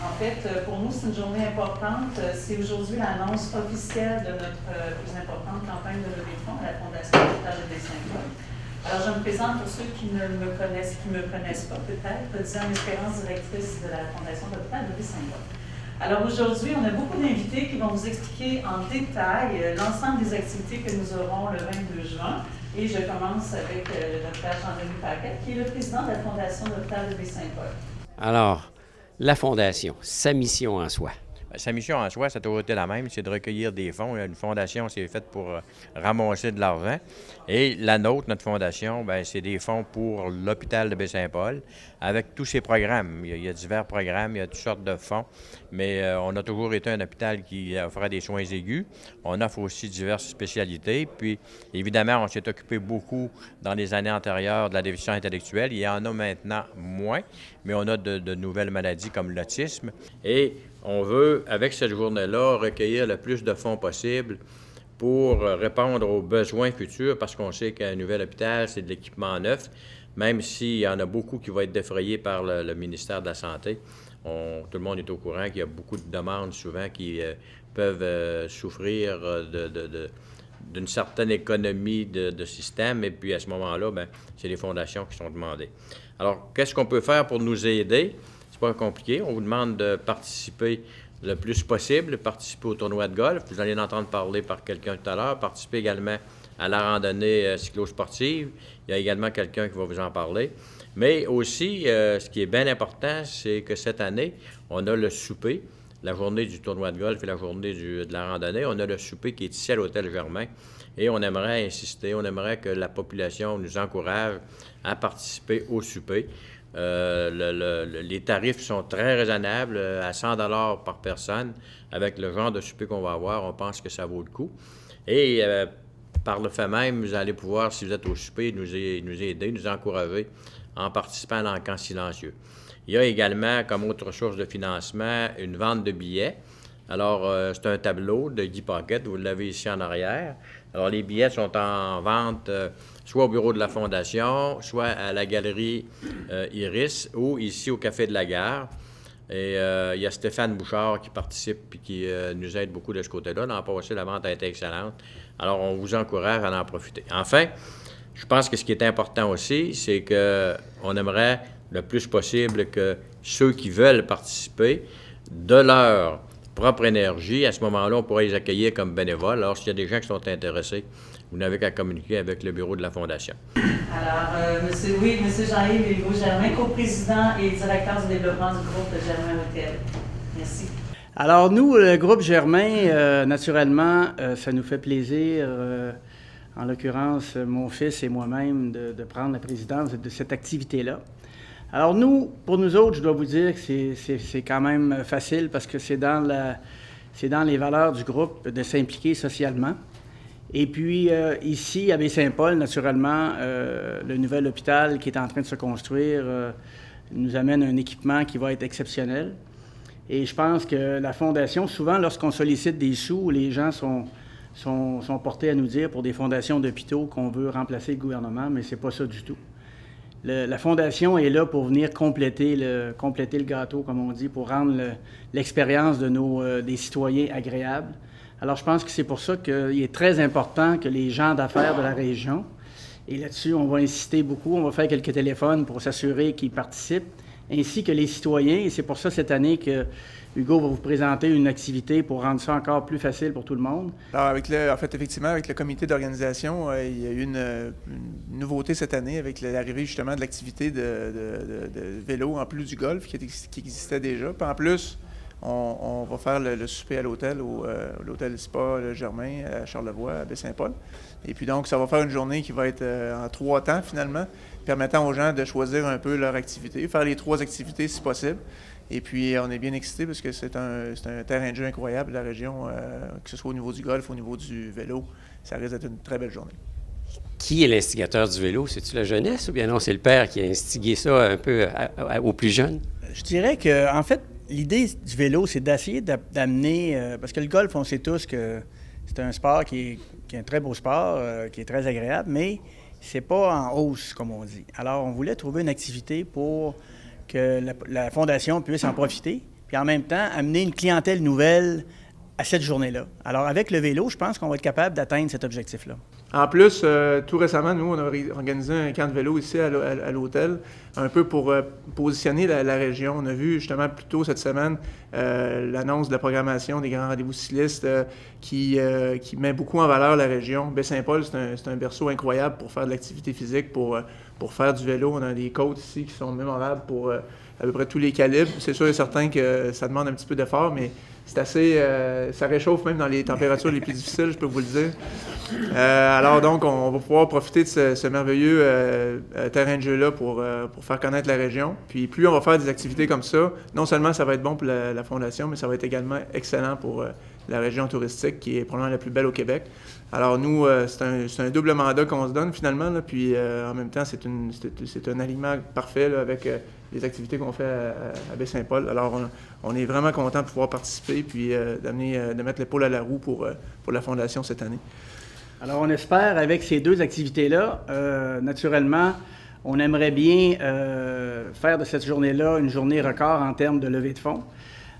En fait, pour nous, c'est une journée importante. C'est aujourd'hui l'annonce officielle de notre plus importante campagne de levée de fonds à la Fondation d'hôpital de Baie-Saint-Paul. Alors, je me présente pour ceux qui ne me connaissent, qui ne me connaissent pas peut-être, Diane Espérance, directrice de la Fondation d'hôpital de Baie-Saint-Paul. Alors aujourd'hui, on a beaucoup d'invités qui vont vous expliquer en détail l'ensemble des activités que nous aurons le 22 juin. Et je commence avec le Dr Jean-Denis Paquette, qui est le président de la Fondation d'hôpital de Baie-Saint-Paul. Alors, la Fondation, sa mission en soi. Sa mission en soi, ça a toujours été la même, c'est de recueillir des fonds. Une fondation, c'est faite pour ramasser de l'argent. Et la nôtre, notre fondation, bien, c'est des fonds pour l'hôpital de Baie-Saint-Paul, avec tous ses programmes. Il y a divers programmes, il y a toutes sortes de fonds, mais on a toujours été un hôpital qui offrait des soins aigus. On offre aussi diverses spécialités. Puis, évidemment, on s'est occupé beaucoup dans les années antérieures de la déficience intellectuelle. Il y en a maintenant moins, mais on a de nouvelles maladies comme l'autisme. Et on veut, avec cette journée-là, recueillir le plus de fonds possible pour répondre aux besoins futurs, parce qu'on sait qu'un nouvel hôpital, c'est de l'équipement neuf, même s'il y en a beaucoup qui vont être défrayés par le ministère de la Santé. Tout le monde est au courant qu'il y a beaucoup de demandes souvent qui peuvent souffrir d'une certaine économie de système, et puis à ce moment-là, bien, c'est les fondations qui sont demandées. Alors, qu'est-ce qu'on peut faire pour nous aider? C'est pas compliqué. On vous demande de participer le plus possible, participer au tournoi de golf. Vous allez en entendre parler par quelqu'un tout à l'heure. Participer également à la randonnée cyclosportive. Il y a également quelqu'un qui va vous en parler. Mais aussi, ce qui est bien important, c'est que cette année, on a le souper, la journée du tournoi de golf et la journée de la randonnée. On a le souper qui est ici à l'Hôtel Germain. Et on aimerait insister, on aimerait que la population nous encourage à participer au souper. Les tarifs sont très raisonnables, à 100 $ par personne. Avec le genre de souper qu'on va avoir, on pense que ça vaut le coup. Et par le fait même, vous allez pouvoir, si vous êtes au souper, nous aider, nous encourager en participant à l'encan silencieux. Il y a également, comme autre source de financement, une vente de billets. Alors, c'est un tableau de Guy Paquette, vous l'avez ici en arrière. Alors, les billets sont en vente soit au bureau de la Fondation, soit à la galerie Iris ou ici au Café de la Gare. Et il y a Stéphane Bouchard qui participe et qui nous aide beaucoup de ce côté-là. L'an passé, la vente a été excellente. Alors, on vous encourage à en profiter. Enfin, je pense que ce qui est important aussi, c'est qu'on aimerait le plus possible que ceux qui veulent participer, de leur propre énergie, à ce moment-là, on pourrait les accueillir comme bénévoles. Alors, s'il y a des gens qui sont intéressés, vous n'avez qu'à communiquer avec le bureau de la Fondation. Alors, M. Jean-Yves Légault-Germain, coprésident et directeur du développement du groupe Germain Hôtel. Merci. Alors, nous, le groupe Germain, naturellement, ça nous fait plaisir, en l'occurrence, mon fils et moi-même, de prendre la présidence de cette activité-là. Alors nous, pour nous autres, je dois vous dire que c'est quand même facile parce que c'est dans les valeurs du groupe de s'impliquer socialement. Et puis ici, à Baie-Saint-Paul, naturellement, le nouvel hôpital qui est en train de se construire nous amène un équipement qui va être exceptionnel. Et je pense que la Fondation, souvent, lorsqu'on sollicite des sous, les gens sont portés à nous dire pour des fondations d'hôpitaux qu'on veut remplacer le gouvernement, mais c'est pas ça du tout. La Fondation est là pour venir compléter le gâteau, comme on dit, pour rendre l'expérience des citoyens agréable. Alors, je pense que c'est pour ça qu'il est très important que les gens d'affaires de la région, et là-dessus, on va insister beaucoup, on va faire quelques téléphones pour s'assurer qu'ils participent, ainsi que les citoyens. Et c'est pour ça, cette année, que Hugo va vous présenter une activité pour rendre ça encore plus facile pour tout le monde. Alors, effectivement, avec le comité d'organisation, il y a eu une nouveauté cette année avec l'arrivée justement de l'activité de vélo en plus du golf qui existait déjà. Puis en plus, on va faire le souper à l'hôtel, l'hôtel Spa le Germain à Charlevoix, à Baie-Saint-Paul. Et puis donc, ça va faire une journée qui va être en 3 temps finalement, permettant aux gens de choisir un peu leur activité, faire les 3 activités si possible. Et puis, on est bien excités parce que c'est un terrain de jeu incroyable, la région, que ce soit au niveau du golf, au niveau du vélo. Ça risque d'être une très belle journée. Qui est l'instigateur du vélo? C'est-tu la jeunesse ou bien non, c'est le père qui a instigé ça un peu aux plus jeunes? Je dirais que, en fait, l'idée du vélo, c'est d'essayer d'amener... parce que le golf, on sait tous que c'est un sport qui est un très beau sport, qui est très agréable, mais c'est pas en hausse, comme on dit. Alors, on voulait trouver une activité pour que la Fondation puisse en profiter. Puis puis en même temps, amener une clientèle nouvelle à cette journée-là. Alors, avec le vélo, je pense qu'on va être capable d'atteindre cet objectif-là. En plus, tout récemment, nous, on a organisé un camp de vélo ici à l'hôtel, un peu pour positionner la région. On a vu justement plus tôt cette semaine l'annonce de la programmation des grands rendez-vous cyclistes qui met beaucoup en valeur la région. Baie-Saint-Paul, c'est un berceau incroyable pour faire de l'activité physique, pour faire du vélo. On a des côtes ici qui sont mémorables pour à peu près tous les calibres. C'est sûr et certain que ça demande un petit peu d'effort, mais c'est assez... ça réchauffe même dans les températures les plus difficiles, je peux vous le dire. Alors donc, on va pouvoir profiter de ce merveilleux terrain de jeu-là pour faire connaître la région. Puis plus on va faire des activités comme ça, non seulement ça va être bon pour la Fondation, mais ça va être également excellent pour la région touristique, qui est probablement la plus belle au Québec. Alors nous, c'est un double mandat qu'on se donne finalement, là, puis en même temps, c'est un alignement parfait là, avec les activités qu'on fait à Baie-Saint-Paul. Alors on est vraiment content de pouvoir participer, puis de mettre l'épaule à la roue pour la Fondation cette année. Alors, on espère, avec ces deux activités-là, naturellement, on aimerait bien faire de cette journée-là une journée record en termes de levée de fonds.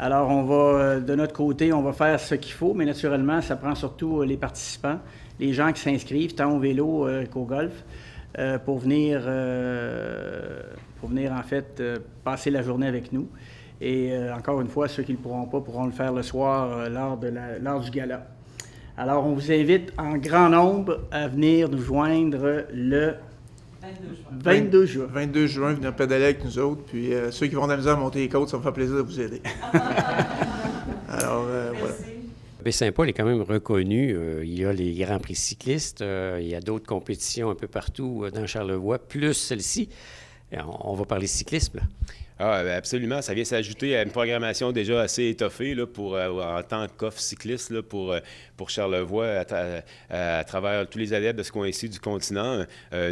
Alors, on va, de notre côté, on va faire ce qu'il faut, mais naturellement, ça prend surtout les participants, les gens qui s'inscrivent, tant au vélo qu'au golf, pour venir en fait, passer la journée avec nous. Et encore une fois, ceux qui ne le pourront pas pourront le faire le soir lors du gala. Alors, on vous invite en grand nombre à venir nous joindre le 22 juin. 22 juin, venir pédaler avec nous autres. Puis ceux qui vont de la misère à monter les côtes, ça me fait plaisir de vous aider. Alors, voilà. Baie-Saint-Paul est quand même reconnu. Il y a les Grands Prix cyclistes. Il y a d'autres compétitions un peu partout dans Charlevoix, plus celle-ci. On va parler cyclisme, là. Ah, absolument. Ça vient s'ajouter à une programmation déjà assez étoffée là, en tant qu'offre cycliste là, pour Charlevoix à travers tous les adeptes de ce coin-ci du continent.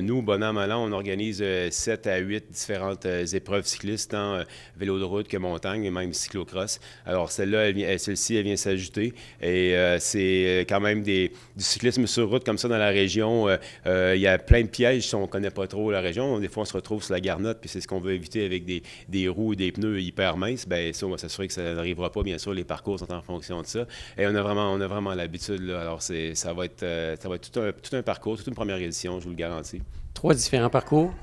Nous, bon an, mal an, on organise 7 à 8 différentes épreuves cyclistes, tant vélo de route que montagne et même cyclocross. Alors, celle-ci, elle vient s'ajouter. Et c'est quand même du cyclisme sur route comme ça dans la région. Il y a plein de pièges si on ne connaît pas trop la région. Des fois, on se retrouve sur la garnotte, puis c'est ce qu'on veut éviter avec des roues et des pneus hyper minces. Bien, ça, on va s'assurer que ça n'arrivera pas. Bien sûr, les parcours sont en fonction de ça. Et on a vraiment l'habitude, là. Alors, ça va être tout un parcours, toute une première édition, je vous le garantis. 3 différents parcours?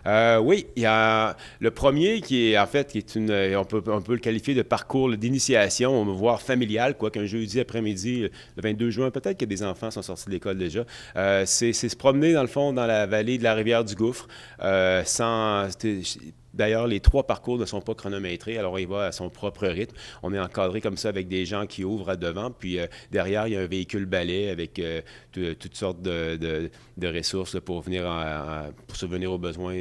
Oui, il y a le premier qui est on peut le qualifier de parcours d'initiation, voire familial, quoi qu'un jeudi après-midi, le 22 juin, peut-être que des enfants sont sortis de l'école déjà. C'est se promener, dans le fond, dans la vallée de la rivière du Gouffre, D'ailleurs, les 3 parcours ne sont pas chronométrés, alors il va à son propre rythme. On est encadré comme ça avec des gens qui ouvrent à devant, puis derrière, il y a un véhicule balai avec toutes sortes de ressources là, pour subvenir aux besoins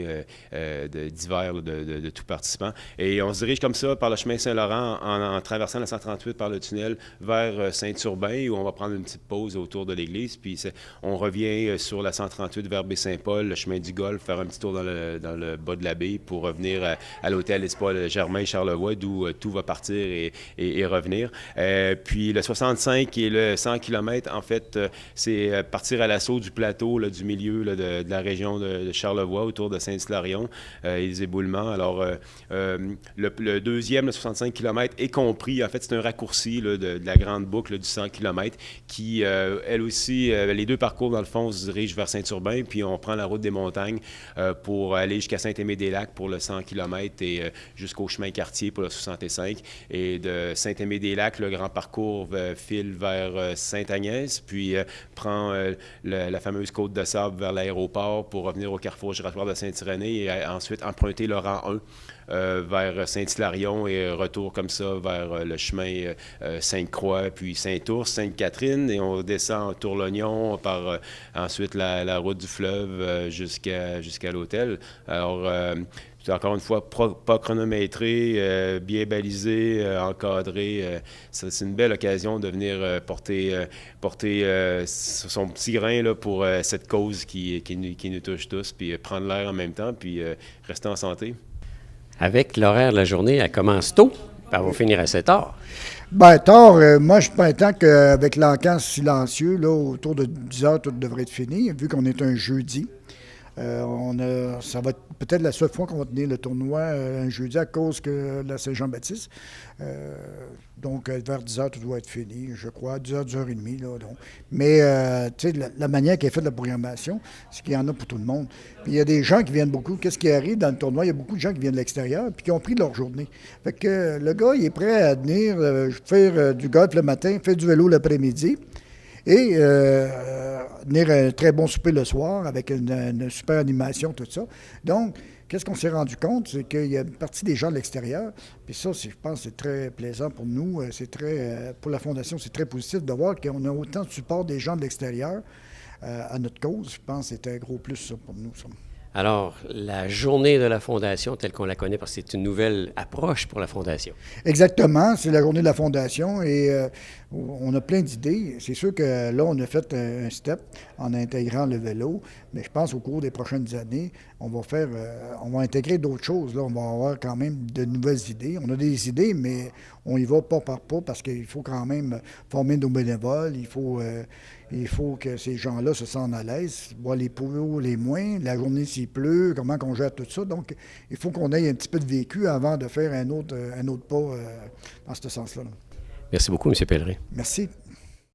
divers de tout participant. Et on se dirige comme ça par le chemin Saint-Laurent en traversant la 138 par le tunnel vers Saint-Urbain, où on va prendre une petite pause autour de l'église, puis on revient sur la 138 vers Baie-Saint-Paul, le chemin du Golfe, faire un petit tour dans le bas de la baie pour revenir à l'hôtel Espoir Germain-Charlevoix, d'où tout va partir et revenir. Puis le 65 et le 100 km, en fait, c'est partir à l'assaut du plateau là, du milieu là, de la région de Charlevoix, autour de Saint-Hilarion et les éboulements. Alors, le deuxième, le 65 km, est compris. En fait, c'est un raccourci là, de la grande boucle là, du 100 km qui, elle aussi, les 2 parcours, dans le fond, se dirigent vers Saint-Urbain, puis on prend la route des montagnes pour aller jusqu'à Saint-Aimé-des-Lacs pour le 100 km et jusqu'au chemin Cartier pour le 65. Et de Saint-Aimé-des-Lacs, le grand parcours file vers Sainte-Agnès, puis prend la fameuse côte de sable vers l'aéroport pour revenir au carrefour giratoire de Saint-Irénée et ensuite emprunter le rang 1 vers Saint-Hilarion et retour comme ça vers le chemin Sainte-Croix, puis Saint-Ours, Sainte-Catherine, et on descend en Tourlognon par ensuite la route du fleuve jusqu'à l'hôtel. Alors, c'est encore une fois pas chronométré, bien balisé, encadré. C'est une belle occasion de venir porter son petit grain là, pour cette cause qui nous touche tous, puis prendre l'air en même temps, puis rester en santé. Avec l'horaire de la journée, elle commence tôt, puis elle va finir assez tard. Bien, tard, moi, je prétends qu'avec l'encas silencieux, là, autour de 10 heures, tout devrait être fini, vu qu'on est un jeudi. Ça va être peut-être la seule fois qu'on va tenir le tournoi un jeudi à cause que la Saint-Jean-Baptiste. Donc, vers 10h, tout doit être fini, je crois, 10h, 10h30. Là, donc. Mais, tu sais, la manière qu'est faite la programmation, c'est qu'il y en a pour tout le monde. Puis, il y a des gens qui viennent beaucoup. Qu'est-ce qui arrive dans le tournoi? Il y a beaucoup de gens qui viennent de l'extérieur puis qui ont pris leur journée. Fait que le gars, il est prêt à venir faire du golf le matin, faire du vélo l'après-midi et venir un très bon souper le soir avec une super animation, tout ça. Donc, qu'est-ce qu'on s'est rendu compte? C'est qu'il y a une partie des gens de l'extérieur, puis ça, je pense, c'est très plaisant pour nous. C'est très, pour la Fondation, c'est très positif de voir qu'on a autant de support des gens de l'extérieur à notre cause. Je pense que c'est un gros plus, ça, pour nous, ça. Alors, la journée de la Fondation, telle qu'on la connaît, parce que c'est une nouvelle approche pour la Fondation. Exactement, c'est la journée de la Fondation et on a plein d'idées. C'est sûr que là, on a fait un step en intégrant le vélo, mais je pense qu'au cours des prochaines années, on va intégrer d'autres choses. Là, on va avoir quand même de nouvelles idées. On a des idées, mais on y va pas par pas parce qu'il faut quand même former nos bénévoles. Il faut que ces gens-là se sentent à l'aise, voir les pour, les moins, la journée s'il pleut, comment on gère tout ça. Donc, il faut qu'on ait un petit peu de vécu avant de faire un autre pas dans ce sens-là. Merci beaucoup, M. Pellerin. Merci.